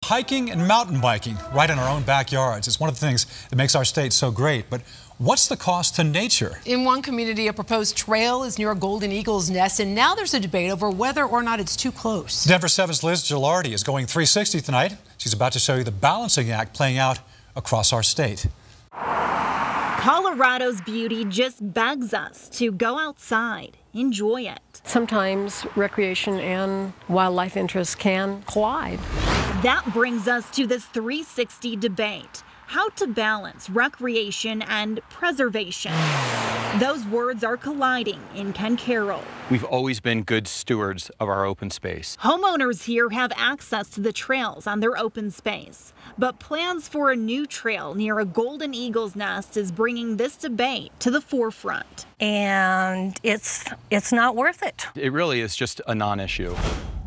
Hiking and mountain biking right in our own backyards is one of the things that makes our state so great. But what's the cost to nature? In one community, a proposed trail is near a golden eagle's nest, and now there's a debate over whether or not it's too close. Denver 7's Liz Gilardi is going 360 tonight. She's about to show you the balancing act playing out across our state. Colorado's beauty just begs us to go outside, enjoy it. Sometimes recreation and wildlife interests can collide. That brings us to this 360 debate. How to balance recreation and preservation. Those words are colliding in Ken Carroll. We've always been good stewards of our open space. Homeowners here have access to the trails on their open space, but plans for a new trail near a golden eagle's nest is bringing this debate to the forefront. And it's not worth it. It really is just a non-issue.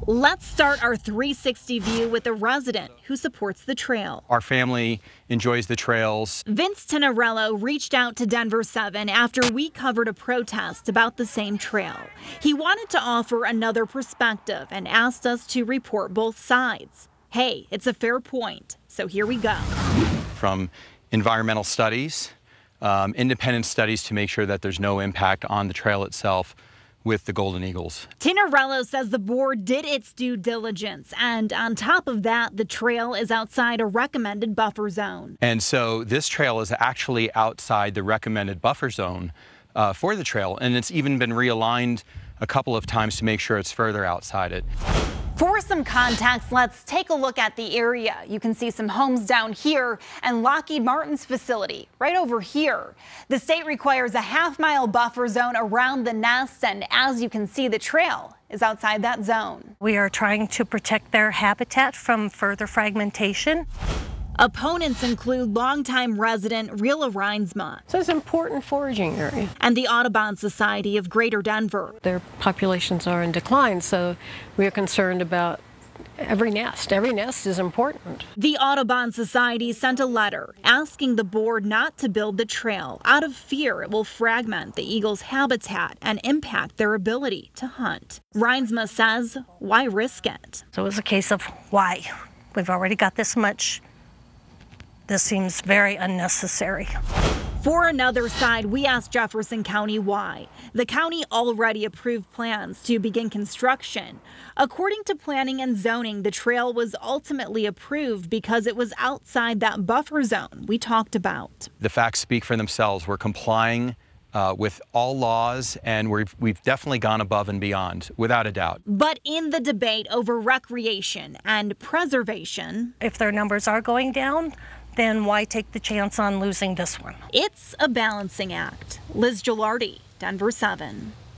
Let's start our 360 view with a resident who supports the trail. Our family enjoys the trails. Vince Tenorello reached out to Denver 7 after we covered a protest about the same trail. He wanted to offer another perspective and asked us to report both sides. Hey, it's a fair point, so here we go. From environmental studies, independent studies to make sure that there's no impact on the trail itself with the golden eagles. Tenorello says the board did its due diligence, and on top of that, the trail is outside a recommended buffer zone. And so this trail is actually outside the recommended buffer zone for the trail, and it's even been realigned a couple of times to make sure it's further outside it. For some context, let's take a look at the area. You can see some homes down here and Lockheed Martin's facility right over here. The state requires a half-mile buffer zone around the nest, and as you can see, the trail is outside that zone. We are trying to protect their habitat from further fragmentation. Opponents include longtime resident Rila Reinsma. So it's an important foraging area. And the Audubon Society of Greater Denver. Their populations are in decline, so we are concerned about every nest. Every nest is important. The Audubon Society sent a letter asking the board not to build the trail out of fear it will fragment the eagle's habitat and impact their ability to hunt. Reinsma says, why risk it? So it was a case of why? We've already got this much. This seems very unnecessary. For another side, we asked Jefferson County why. The county already approved plans to begin construction. According to planning and zoning, the trail was ultimately approved because it was outside that buffer zone we talked about. The facts speak for themselves. We're complying with all laws, and we've definitely gone above and beyond, without a doubt. But in the debate over recreation and preservation, if their numbers are going down, then why take the chance on losing this one? It's a balancing act. Liz Gilardi, Denver 7.